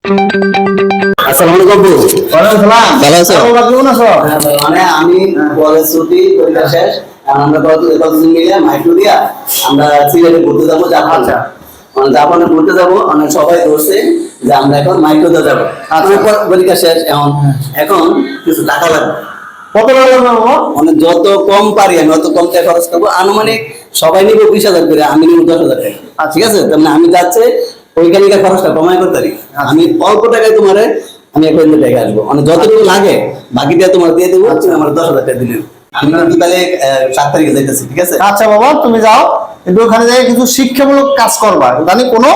আসসালামু আলাইকুম। ওয়ালাইকুম সালাম। ভালো আছো? কেমন আছো? মানে আমি কলেজ ছুটি পরীক্ষা শেষ, আমরা কতদিন মিলে মাইক্রো দিয়া আমরা সিলেটে ঘুরতে যাবো। আচ্ছা। মানে জাপানে ঘুরতে যাবো, মানে সবাই ধরছে যে আমরা এখন মাইক্রোতে যাবো। আচ্ছা। পরীক্ষা শেষ, এখন কিছু টাকা লাগবে। কত টাকা লাগবে বাবা? মানে যত কম পারি আমি অত কম টাকা খরচ করবো। আনুমানিক সবাই নিবো 20,000 করে, আমি নিবো 10,000 টাকা। ঠিক আছে? তার মানে আমি যাচ্ছে ওইখানে খরচটা কমাই করতে পারি। আমি অল্প টাকায় তোমারে আমি এখন টাকা আসবো, মানে যতটুকু লাগে বাকিটা তোমার দিয়ে দেবো। তুমি আমার 10,000 টাকা দিলে আমি বিকালে 7 তারিখে যাইতেছি। ঠিক আছে? আচ্ছা বাবা, তুমি যাও, কিন্তু ওখানে যাই কিছু শিক্ষামূলক কাজ করবা, জানি কোনো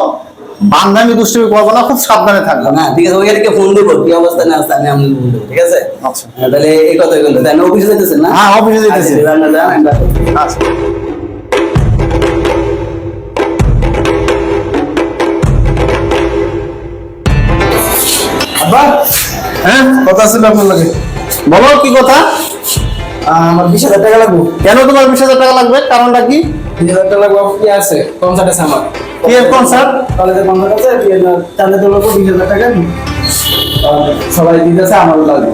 বান্দামি দুষ্টুমি করবো না, খুব সাবধানে থাকবে। না ঠিক আছে, ওইখানে ফোন দেবো কি অবস্থা না আছে আমি আমি ফোন দেবো। ঠিক আছে? আচ্ছা। তাহলে এই কথা বললো, তাই না? অফিসে যেতেছেন না? হ্যাঁ, অফিসে যেতেছি। আচ্ছা। আব্বা, হ্যাঁ কথা ছিল আপনার লাগে। বলো কি কথা? আমার 20,000 টাকা লাগবে। কেন তোমার 20,000 টাকা লাগবে? কারণটা কি? 20,000 টাকা লাগবে। কি আছে? কনসার্ট আছে আমার। কি এর কনসার্ট? কলেজের কনসার্ট আছে, চাঁদে তো লাগবে 20,000 টাকা। সবাই দিতেছে, আমারও লাগবে।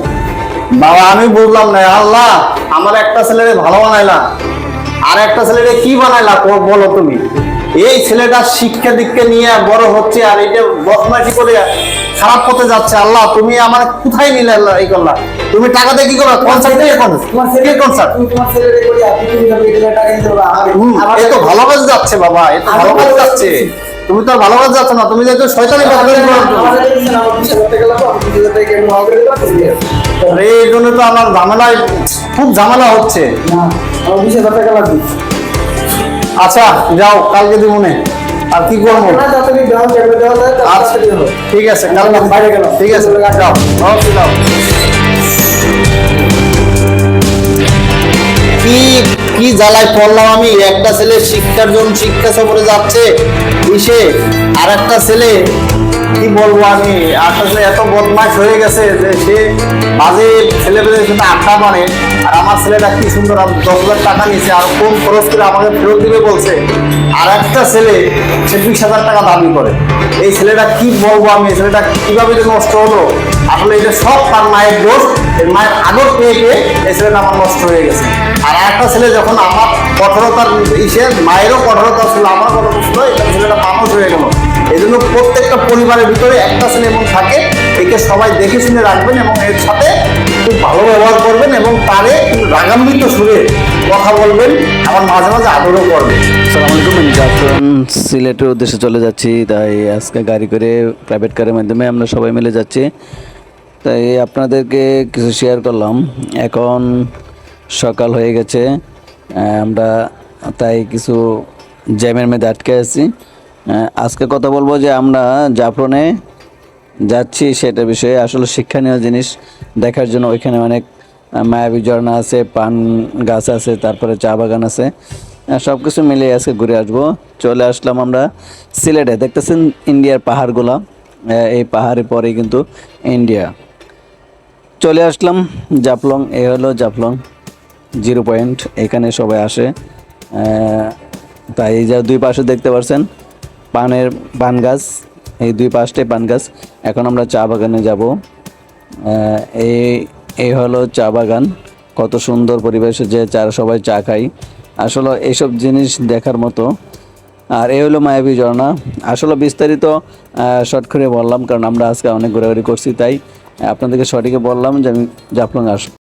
বাবা আমি বুঝলাম না, আল্লাহ আমার একটা ছেলেরে ভালো বানাইলা, আর একটা ছেলেরে কি বানাইলা বলো তুমি? এই ছেলেটা শিক্ষা দীক্ষা নিয়ে বড় হচ্ছে, আর এটা বদমাইশি করে খারাপ পথে যাচ্ছে। আল্লাহ তুমি আমার কোথায় নিলে? আল্লাহ এই করলা, তুমি টাকা দিয়ে কি করলা? কনসার্ট দিয়ে তোমার ছেলে কনসার্ট তোমার ছেলেরে করি, আপনি 20,000 টাকা দিতে পারবা। এ তো ভালো কাজ যাচ্ছে বাবা, এ তো ভালো কাজ যাচ্ছে। তুমি তো আর ভালো কাজ যাচ্ছ না, তুমি যেহেতু শয়তানি কাজ করছো। আমাদের দিচ্ছেন, আমার 20,000 টাকা লাগবে, আপনি 20,000 টাকা কেন ভাগ করে দিবেন? আরে এই জন্য তো আমার ঝামেলায়, খুব ঝামেলা হচ্ছে। না, আমার 20,000 টাকা লাগবে। আচ্ছা যাও, কালকে দিব মনে। আর কি করবো? না, যতদিন দেওয়া যাবে দেওয়া যায়, আচ্ছা ঠিক আছে, কালকে বাইরে গেলাম। ঠিক আছে, যাও ওকে যাও। কি কি জ্বালায় পড়লাম আমি! একটা ছেলে শিক্ষার জন্য শিক্ষা সফরে যাচ্ছে ইসে, আর একটা ছেলে কি বলবো আমি, আসলে এত বদমাশ হয়ে গেছে যে সে বাজে ছেলেপেলের সাথে আড্ডা মারে। আর আমার ছেলেটা কি সুন্দর 10,000 টাকা নিয়েছে, আর কম খরচ করে আমাকে ফেরত দিবে বলছে। আর একটা ছেলে সে 20,000 টাকা দাবি করে। এই ছেলেটা কি বলবো আমি, এই ছেলেটা কিভাবে যে নষ্ট হলো! আসলে এটা সব তার মায়ের দোষ। এর মায়ের আদর পেয়ে পেয়ে এই ছেলেটা আমার নষ্ট হয়ে গেছে। আর একটা ছেলে যখন আমার কঠোরতার মায়েরও কঠোরতা ছিল, আমার কঠোরতা ছিল, এটা ছেলেটা মানুষ হয়ে গেল। এই জন্য প্রত্যেকটা পরিবারের ভিতরে একটা ছেলে এমন থাকে, একে সবাই দেখে শুনে রাখবেন এবং এর সাথে খুব ভালো ব্যবহার করবেন এবং তারে রাগান্বিত সুরে কথা বলবেন, আবার মাঝে মাঝে আদরও করবেন। আসসালামু আলাইকুম। আমি জাফরান সিলেটের উদ্দেশ্যে চলে যাচ্ছি, তাই আজকে গাড়ি করে প্রাইভেট কারের মাধ্যমে আমরা সবাই মিলে যাচ্ছি। তাই আপনাদেরকে কিছু শেয়ার করলাম। এখন সকাল হয়ে গেছে, আমরা তাই কিছু জ্যামের মধ্যে আটকে আছি। আজকে কথা বলবো যে আমরা জাফরনে যাচ্ছি সেটা বিষয়ে, আসলে শিক্ষণীয় জিনিস দেখার জন্য। ওইখানে অনেক মায়াবী ঝর্ণা আছে, পান গাছ আছে, তারপরে চা বাগান আছে, সব কিছু মিলে আজকে ঘুরে আসবো। চলে আসলাম আমরা সিলেটে। দেখতেছেন ইন্ডিয়ার পাহাড়গুলা, এই পাহাড়ের পরেই কিন্তু ইন্ডিয়া। চলে আসলাম জাফলং। এ হলো জাফলং 0 পয়েন্ট, এখানে সবাই আসে। তাই এই যে দুই পাশে দেখতে পাচ্ছেন পান গাছ, এই দুই পাশটাই পান গাছ। এখন আমরা চা বাগানে যাব। এই হলো চা বাগান, কত সুন্দর পরিবেশে যে সবাই চা খাই। আসলে এইসব জিনিস দেখার মতো। আর এই হলো মায়াবী ঝর্ণা। আসলে বিস্তারিত শর্ট করে বললাম, কারণ আমরা আজকে অনেক ঘোরাঘুরি করছি, তাই আপনাদেরকে সঠিকে বললাম যে আমি জাফলং আসবো।